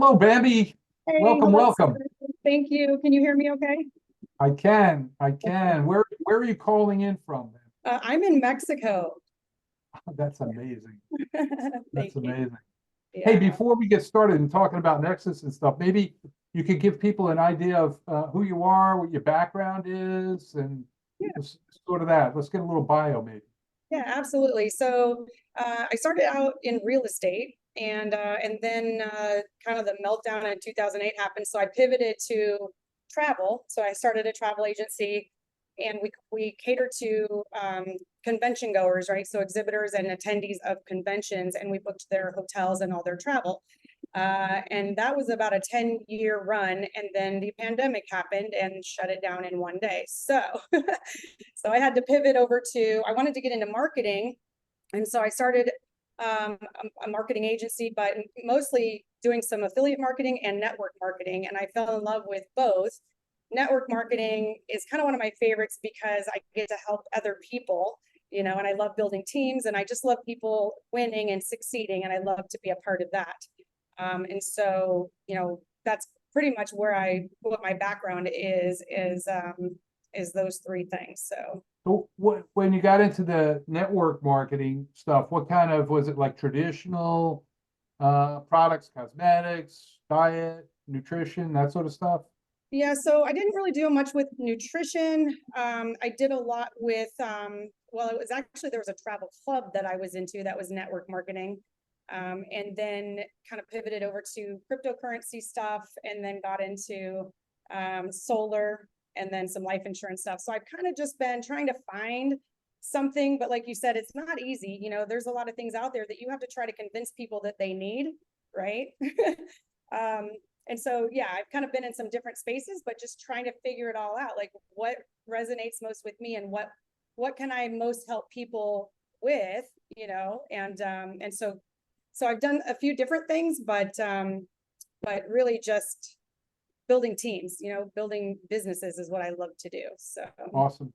Hello, Bambi. Hey, Welcome, hello, welcome. sir. Thank you. Can you hear me okay? I can. Where are you calling in from? I'm in Mexico. That's amazing. Thank That's you. amazing. Hey, Yeah. before we get started and talking about Nexus and stuff, maybe you could give people an idea of who you are, what your background is, and Yeah. sort of that. Let's get a little bio, maybe. Yeah, absolutely. So I started out in real estate and then kind of the meltdown in 2008 happened. So I pivoted to travel. So I started a travel agency and we cater to convention goers, right? So exhibitors and attendees of conventions, and we booked their hotels and all their travel. And that was about a 10-year run. And then the pandemic happened and shut it down in one day. So, so I had to pivot over to, I wanted to get into marketing. And so I started a marketing agency, but mostly doing some affiliate marketing and network marketing. And I fell in love with both. Network marketing is kind of one of my favorites because I get to help other people, and I love building teams and I just love people winning and succeeding. And I love to be a part of that. And so, that's pretty much what my background is those three things. So So when you got into the network marketing stuff, what kind of was it, like traditional products, cosmetics, diet, nutrition, that sort of stuff? yeah, so I didn't really do much with nutrition. I did a lot with well, it was actually, there was a travel club that I was into that was network marketing. And then kind of pivoted over to cryptocurrency stuff and then got into solar and then some life insurance stuff. So I've kind of just been trying to find something, but like you said, it's not easy. There's a lot of things out there that you have to try to convince people that they need, right? um, and so, yeah, I've kind of been in some different spaces, but just trying to figure it all out, like what resonates most with me and what can I most help people with, and so I've done a few different things, but really just building teams, building businesses is what I love to do. So Awesome.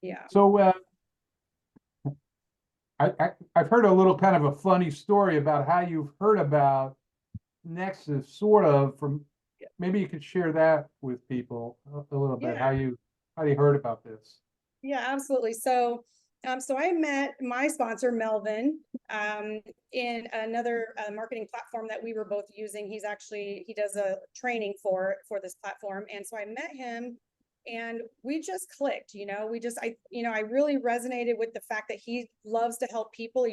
yeah. So I've heard a little kind of a funny story about how you've heard about Nexus, sort of from, maybe you could share that with people a little bit, Yeah. how you heard about this. Yeah, absolutely. So I met my sponsor, Melvin, in another marketing platform that we were both using. He does a training for this platform. And so I met him and we just clicked, I really resonated with the fact that he loves to help people.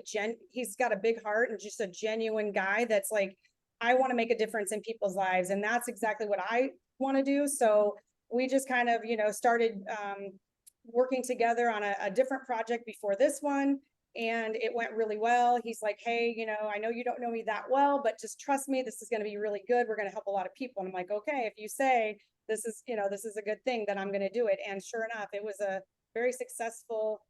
He's got a big heart and just a genuine guy that's like, I want to make a difference in people's lives. And that's exactly what I want to do. So we just kind of, started working together on a different project before this one, and it went really well. He's like, hey, I know you don't know me that well, but just trust me, this is going to be really good. We're going to help a lot of people. And I'm like, okay, if you say this is a good thing, then I'm going to do it. And sure enough, it was a very successful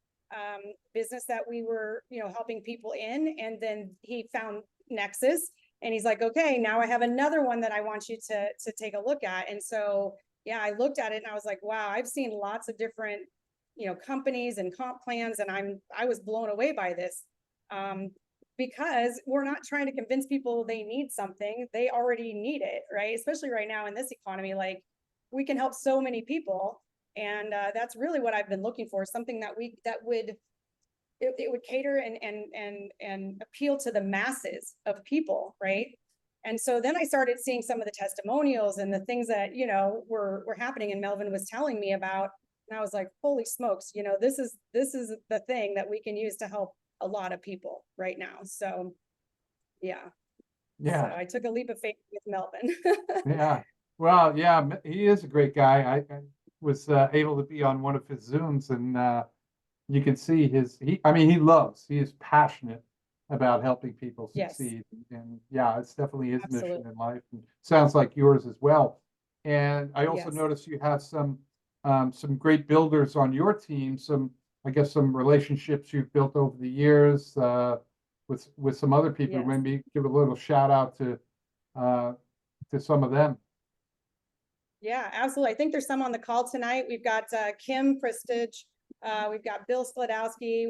business that we were, helping people in. And then he found Nexus and he's like, okay, now I have another one that I want you to take a look at. And so, yeah, I looked at it and I was like, wow, I've seen lots of different companies and comp plans, and I was blown away by this, because we're not trying to convince people they need something. They already need it, right? Especially right now in this economy, like we can help so many people, and that's really what I've been looking for, something that would it would cater and appeal to the masses of people, right? And so then I started seeing some of the testimonials and the things that were happening, and Melvin was telling me about. And I was like, holy smokes, this is the thing that we can use to help a lot of people right now. So yeah. So Yeah, I took a leap of faith with Melvin. yeah. Well, yeah, he is a great guy. I was able to be on one of his Zooms, and you can see I mean, he is passionate about helping people Yes, succeed. And yeah, it's definitely his mission absolutely. in life, and sounds like yours as well. And I also Yes. noticed you have some great builders on your team, I guess, some relationships you've built over the years with some other people. Yes. Maybe give a little shout out uh, to some of them. Yeah, absolutely. I think there's some on the call tonight. We've got Kim Prestige. We've got Bill Sklodowski.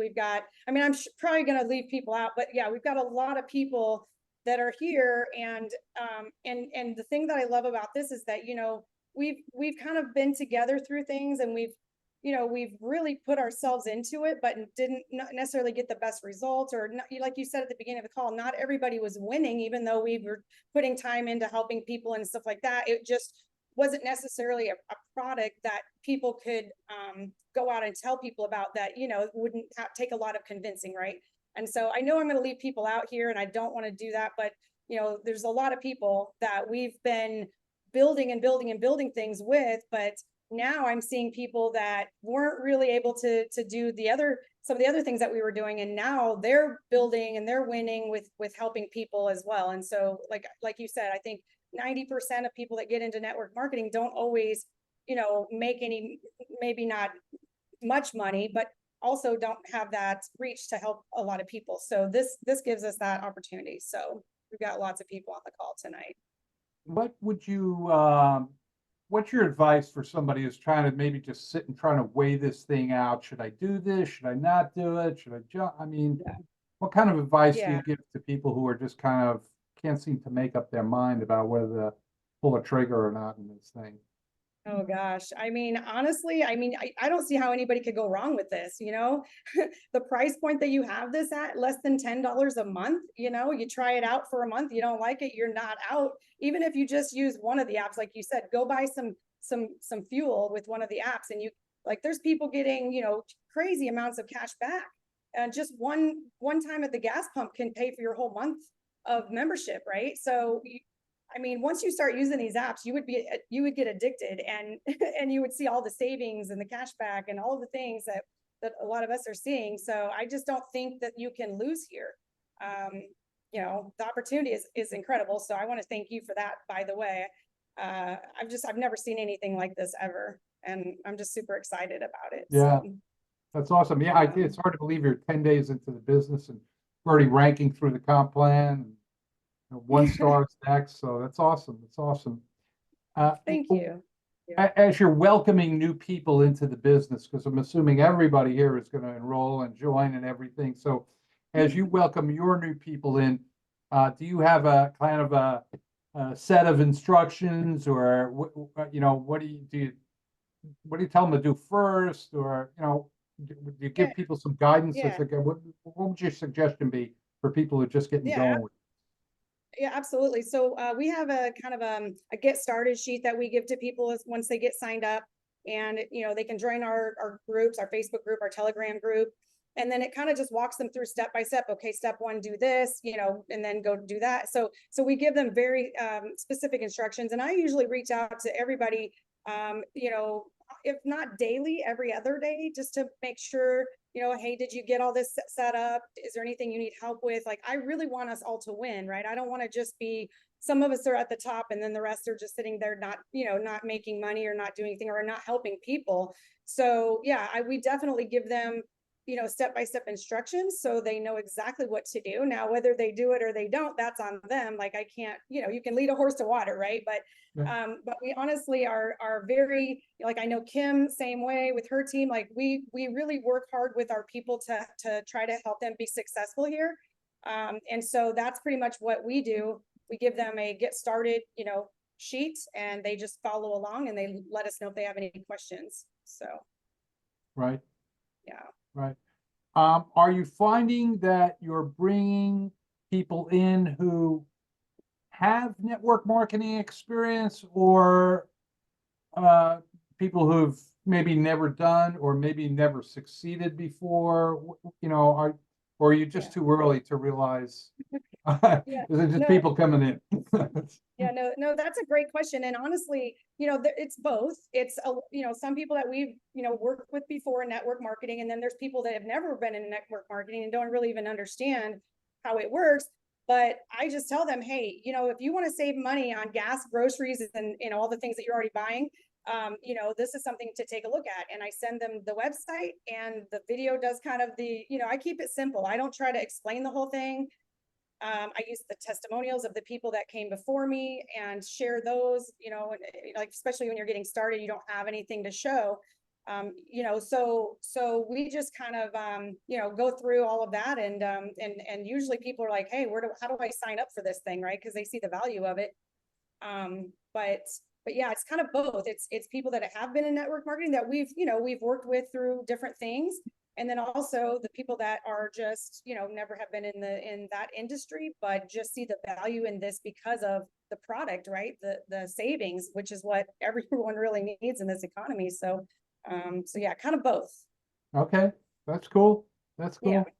I mean, I'm probably going to leave people out, but yeah, we've got a lot of people that are here. And the thing that I love about this is that, you know, we've kind of been together through things, and we've really put ourselves into it, but didn't not necessarily get the best results, or not, like you said at the beginning of the call, not everybody was winning, even though we were putting time into helping people and stuff like that. It just wasn't necessarily a product that people could go out and tell people about, that, you know, wouldn't take a lot of convincing, right? And so I know I'm going to leave people out here, and I don't want to do that, but you know, there's a lot of people that we've been building and building and building things with, but now I'm seeing people that weren't really able to do some of the other things that we were doing, and now they're building and they're winning with helping people as well. And so, like you said, I think 90% of people that get into network marketing don't always, you know, make any, maybe not much money, but also don't have that reach to help a lot of people. So this gives us that opportunity. So we've got lots of people on the call tonight. What would you, what's your advice for somebody who's trying to maybe just sit and trying to weigh this thing out? Should I do this? Should I not do it? Should I jump? I mean, what kind of advice do you give to people who are just kind of can't seem to make up their mind about whether to pull a trigger or not in this thing? Oh gosh. I mean, honestly, I don't see how anybody could go wrong with this, you know. The price point that you have this at, less than $10 a month, you know, you try it out for a month, you don't like it, you're not out. Even if you just use one of the apps, like you said, go buy some fuel with one of the apps, and you, like, there's people getting, you know, crazy amounts of cash back. And just one time at the gas pump can pay for your whole month of membership, right? So I mean, once you start using these apps, you would get addicted, and and you would see all the savings and the cash back and all the things that a lot of us are seeing. So I just don't think that you can lose here. You know, the opportunity is incredible. So I want to thank you for that, by the way. I've never seen anything like this ever, and I'm just super excited about it. Yeah, So, that's awesome. Yeah, it's hard to believe you're 10 days into the business and already ranking through the comp plan. One star is next, so that's awesome. That's awesome. Thank you. As you're welcoming new people into the business, because I'm assuming everybody here is going to enroll and join and everything. So as you welcome your new people in, do you have a kind of a set of instructions, or you know, what do you tell them to do first, or you know, do you give people some guidance? As like, what would your suggestion be for people who are just getting going with? Yeah, absolutely. So we have a kind of a get started sheet that we give to people once they get signed up, and you know, they can join our groups, our Facebook group, our Telegram group, and then it kind of just walks them through step by step. Okay, step one, do this, you know, and then go do that. So we give them very specific instructions, and I usually reach out to everybody, you know, if not daily, every other day, just to make sure, you know, hey, did you get all this set up? Is there anything you need help with? Like, I really want us all to win, right? I don't want to just be, some of us are at the top and then the rest are just sitting there, not, you know, not making money or not doing anything or not helping people. So yeah, we definitely give them, you know, step-by-step instructions so they know exactly what to do. Now, whether they do it or they don't, that's on them. Like, I can't, you know, you can lead a horse to water, right? But we honestly are very, like, I know Kim, same way with her team. Like, we really work hard with our people to try to help them be successful here. And so that's pretty much what we do. We give them a get started, you know, sheet, and they just follow along, and they let us know if they have any questions. So, Right. yeah. Right. Are you finding that you're bringing people in who have network marketing experience, or people who've maybe never done or maybe never succeeded before? You know, or are you just too early to realize? Is it just people coming in? Yeah, no, that's a great question. And honestly, you know, it's both. It's, you know, some people that we've, you know, worked with before in network marketing, and then there's people that have never been in network marketing and don't really even understand how it works. But I just tell them, hey, you know, if you want to save money on gas, groceries, and, you know, all the things that you're already buying, you know, this is something to take a look at. And I send them the website, and the video does kind of the, you know, I keep it simple. I don't try to explain the whole thing. I use the testimonials of the people that came before me and share those, you know, like, especially when you're getting started, you don't have anything to show. You know, so we just kind of, you know, go through all of that, and usually people are like, hey, how do I sign up for this thing, right? Because they see the value of it. But yeah, it's kind of both. It's people that have been in network marketing that we've worked with through different things. And then also the people that are just, never have been in that industry, but just see the value in this because of the product, right? The savings, which is what everyone really needs in this economy. So yeah, kind of both. Okay, that's cool. That's Yeah. cool.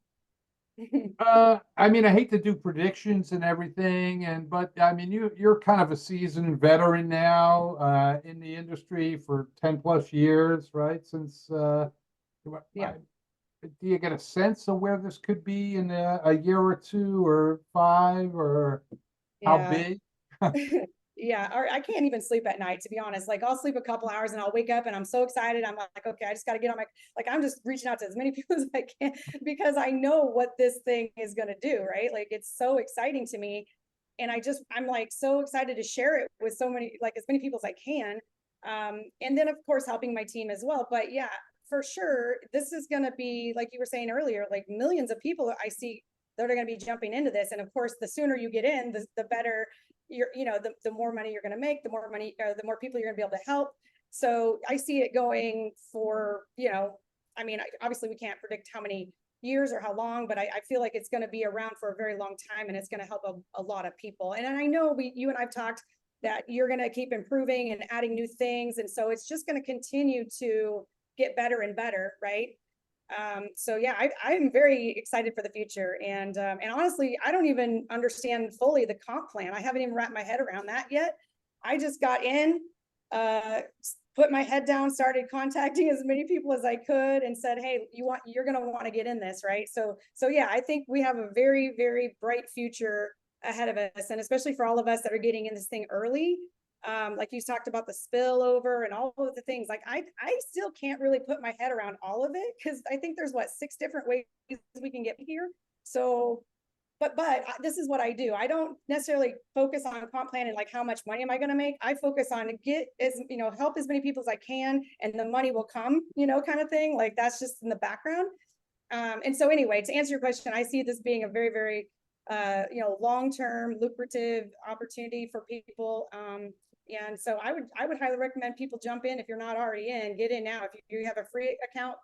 I mean, I hate to do predictions and everything, but I mean, you're kind of a seasoned veteran now, in the industry for 10 plus years, right? Since, Yeah. do you get a sense of where this could be in a year or two or five, or how Yeah. big? Yeah, or I can't even sleep at night, to be honest. Like I'll sleep a couple hours and I'll wake up and I'm so excited. I'm like, okay, I just got to get on like I'm just reaching out to as many people as I can because I know what this thing is going to do, right? Like it's so exciting to me. And I'm like so excited to share it with as many people as I can. And then of course helping my team as well. But yeah, for sure, this is going to be, like you were saying earlier, like millions of people I see that are going to be jumping into this. And of course, the sooner you get in, the better the more money you're going to make, the more people you're going to be able to help. So I see it going for, I mean, obviously we can't predict how many years or how long, but I feel like it's going to be around for a very long time, and it's going to help a lot of people. And I know you and I've talked that you're going to keep improving and adding new things. And so it's just going to continue to get better and better. Right. So yeah, I'm very excited for the future. And honestly, I don't even understand fully the comp plan. I haven't even wrapped my head around that yet. I just got in, uh, put my head down, started contacting as many people as I could, and said, hey, you're going to want to get in this. Right. So yeah, I think we have a very, very bright future ahead of us. And especially for all of us that are getting in this thing early, like you talked about the spillover and all of the things. Like I still can't really put my head around all of it, because I think there's 6 different ways we can get here. So but this is what I do. I don't necessarily focus on comp plan and like how much money am I going to make. I focus on help as many people as I can, and the money will come, kind of thing. Like that's just in the background. And so anyway, to answer your question, I see this being a very, very long-term lucrative opportunity for people. And so I would highly recommend people jump in. If you're not already in, get in now. If you have a free account,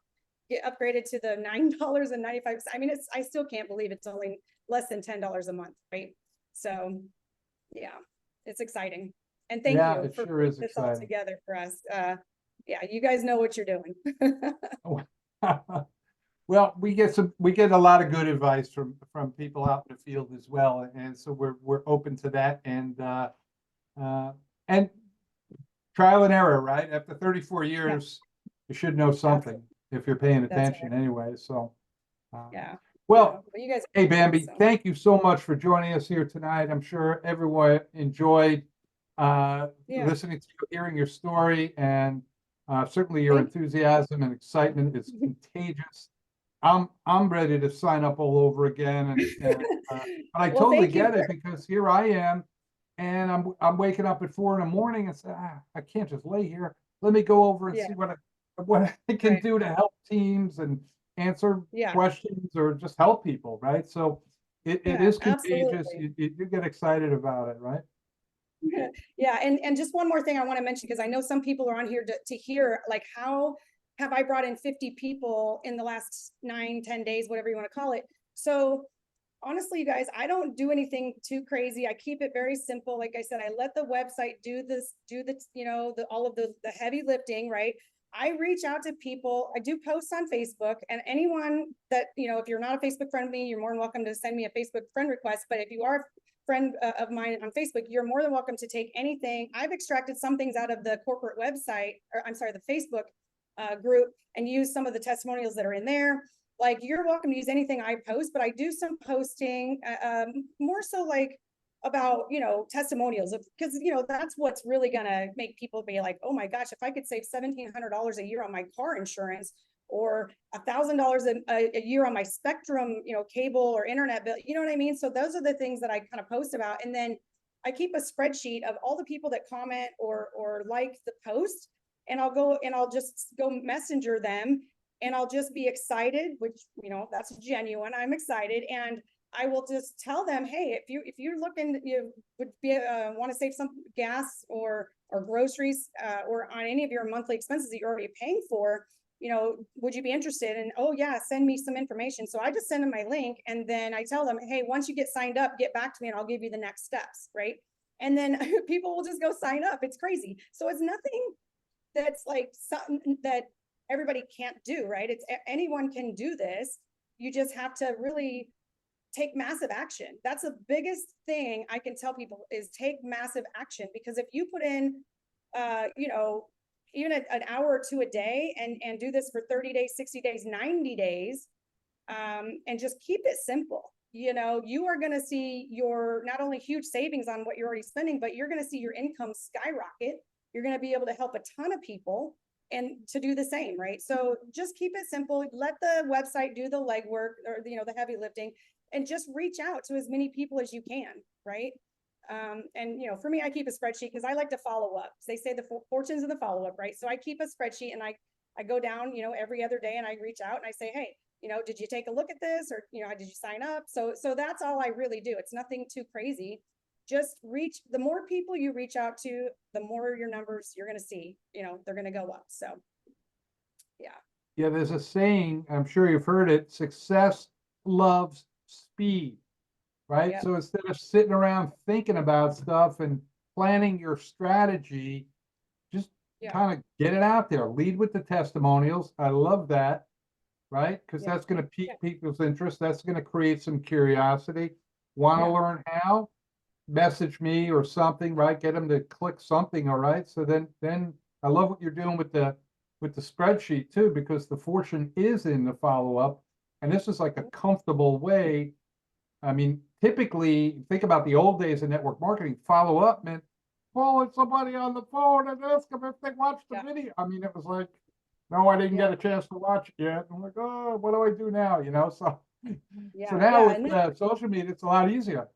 get upgraded to the $9.95. I mean, I still can't believe it's only less than $10 a month, right? So yeah, it's exciting. And thank you for Sure is putting this all exciting. together for us. Yeah, you guys know what you're doing. Well, we get a lot of good advice from people out in the field as well, and so we're open to that, and trial and error, right? After 34 years, you should know something. Absolutely. If you're paying attention, right. Anyway. So, yeah. Well, you guys. Hey, Bambi, thank you so much for joining us here tonight. I'm sure everyone enjoyed listening to you, hearing your story, and certainly your enthusiasm and excitement is contagious. I'm ready to sign up all over again, but I totally get it, because here I am, and I'm waking up at 4 a.m. and say, I can't just lay here. Let me go over and see what I can do to help teams and answer questions or just help people, right? So it is contagious. You get excited about it, right? Yeah, and just one more thing I want to mention, because I know some people are on here to hear, like, how have I brought in 50 people in the last 9-10 days, whatever you want to call it. So honestly, you guys, I don't do anything too crazy. I keep it very simple. Like I said, I let the website do all of the heavy lifting, right? I reach out to people. I do posts on Facebook, and anyone that, if you're not a Facebook friend of me, you're more than welcome to send me a Facebook friend request. But if you are a friend of mine on Facebook, you're more than welcome to take anything. I've extracted some things out of the corporate website, or I'm sorry, the Facebook group, and use some of the testimonials that are in there. Like, you're welcome to use anything I post, but I do some posting, more so like about, testimonials, because, that's what's really going to make people be like, oh my gosh, if I could save $1,700 a year on my car insurance, or $1,000 a year on my Spectrum, cable or internet bill, you know what I mean? So those are the things that I kind of post about. And then I keep a spreadsheet of all the people that comment or like the post. and I'll just go messenger them, and I'll just be excited, which, you know, that's genuine. I'm excited. And I will just tell them, hey, if you're looking, you would be, want to save some gas or groceries, or on any of your monthly expenses that you're already paying for, you know, would you be interested? And, oh yeah, send me some information. So I just send them my link, and then I tell them, hey, once you get signed up, get back to me and I'll give you the next steps. Right. And then people will just go sign up. It's crazy. So it's nothing that's like something that everybody can't do, right? It's anyone can do this. You just have to really take massive action. That's the biggest thing I can tell people, is take massive action. Because if you put in, you know, even an hour or two a day, and do this for 30 days, 60 days, 90 days, and just keep it simple, you know, you are going to see your not only huge savings on what you're already spending, but you're going to see your income skyrocket. You're going to be able to help a ton of people and to do the same, right? So just keep it simple. Let the website do the legwork, or, you know, the heavy lifting, and just reach out to as many people as you can, right? And, you know, for me, I keep a spreadsheet because I like to follow up. They say the fortunes of the follow-up, right? So I keep a spreadsheet, and I go down, you know, every other day, and I reach out and I say, hey, you know, did you take a look at this? Or, you know, did you sign up? So that's all I really do. It's nothing too crazy. Just the more people you reach out to, the more your numbers you're going to see, you know, they're going to go up. So yeah. Yeah, there's a saying, I'm sure you've heard it, success loves speed, right? Yep. So instead of sitting around thinking about stuff and planning your strategy, just Yeah. kind of get it out there. Lead with the testimonials. I love that, right? Because Yeah. that's going to pique people's interest. That's going to create some curiosity. Want to Yeah. learn how? Message me or something, right? Get them to click something, all right? So then I love what you're doing with the spreadsheet too, because the fortune is in the follow-up, and this is like a comfortable way. I mean, typically, think about the old days of network marketing, follow-up meant calling somebody on the phone and ask them if they watched the video. I mean, it was like, no, I didn't get a chance to watch it yet. I'm like, oh, what do I do now? You know, so now with social media, it's a lot easier.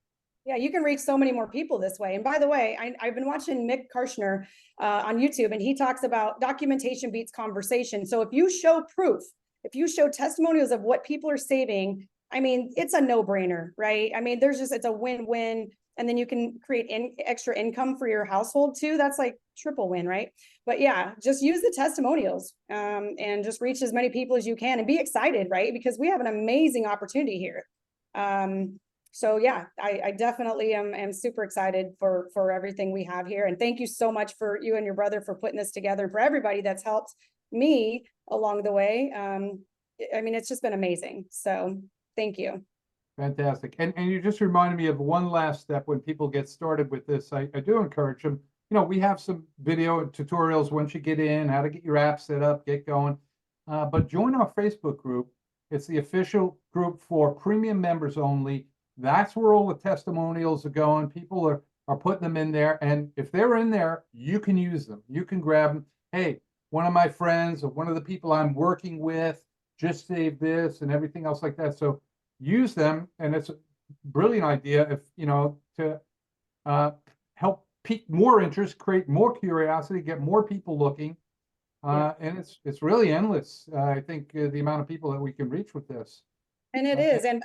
Yeah, you can reach so many more people this way. And by the way, I've been watching Mick Karshner on YouTube, and he talks about documentation beats conversation. So if you show proof, if you show testimonials of what people are saving, I mean, it's a no-brainer, right? I mean, it's a win-win. And then you can create extra income for your household too. That's like triple win, right? But yeah, just use the testimonials, and just reach as many people as you can, and be excited, right? Because we have an amazing opportunity here. So yeah, I definitely am super excited for everything we have here. And thank you so much for you and your brother for putting this together, and for everybody that's helped me along the way. I mean, it's just been amazing. So thank you. Fantastic. And you just reminded me of one last step when people get started with this. I do encourage them. You know, we have some video tutorials once you get in, how to get your app set up, get going. But join our Facebook group. It's the official group for premium members only. That's where all the testimonials are going. People are putting them in there. And if they're in there, you can use them. You can grab them. Hey, one of my friends or one of the people I'm working with just saved this, and everything else like that. So use them. And it's a brilliant idea, if you know, to help pique more interest, create more curiosity, get more people looking. And it's really endless. I think the amount of people that we can reach with this. And it is, and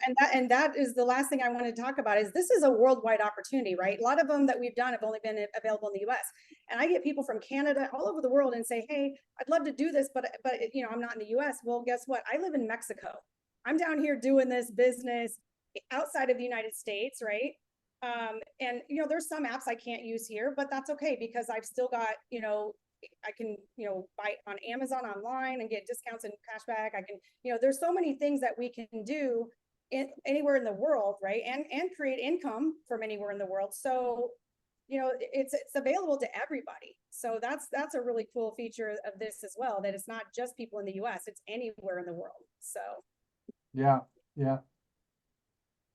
that is the last thing I want to talk about. Is this is a worldwide opportunity, right? A lot of them that we've done have only been available in the US. And I get people from Canada, all over the world, and say, hey, I'd love to do this, but you know, I'm not in the US. Well, guess what? I live in Mexico. I'm down here doing this business outside of the United States, right? And you know, there's some apps I can't use here, but that's okay, because I've still got, you know, I can, you know, buy on Amazon online and get discounts and cashback. I can, you know, there's so many things that we can do anywhere in the world, right? And create income from anywhere in the world. So, you know, it's available to everybody. So that's a really cool feature of this as well, that it's not just people in the US, it's anywhere in the world. So yeah.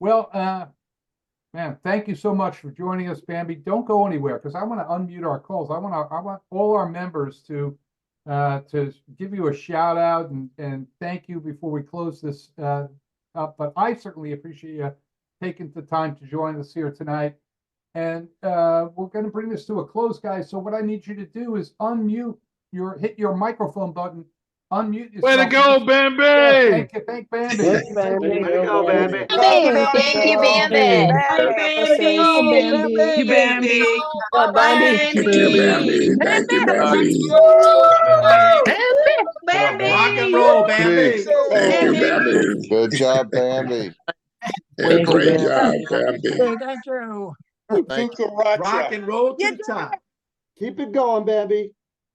Well, man, thank you so much for joining us, Bambi. Don't go anywhere, because I want to unmute our calls. I want all our members to give you a shout out and thank you before we close this up. But I certainly appreciate you taking the time to join us here tonight. And we're going to bring this to a close, guys. So what I need you to do is unmute hit your microphone button, unmute yourself. Way to go, Yeah, Bambi! thank you, thank Bambi. Thanks, Thank Bambi. you. Way to go, Bambi. Thank you, Bambi. Bambi. You Bambi. Bambi. Bambi. Thank you, Bambi. Bambi. Rock and roll, Bambi! Thank you, Bambi. Good job, Bambi. Yeah, great job, Bambi. Thank Rock and roll to the top. Keep it going, Bambi.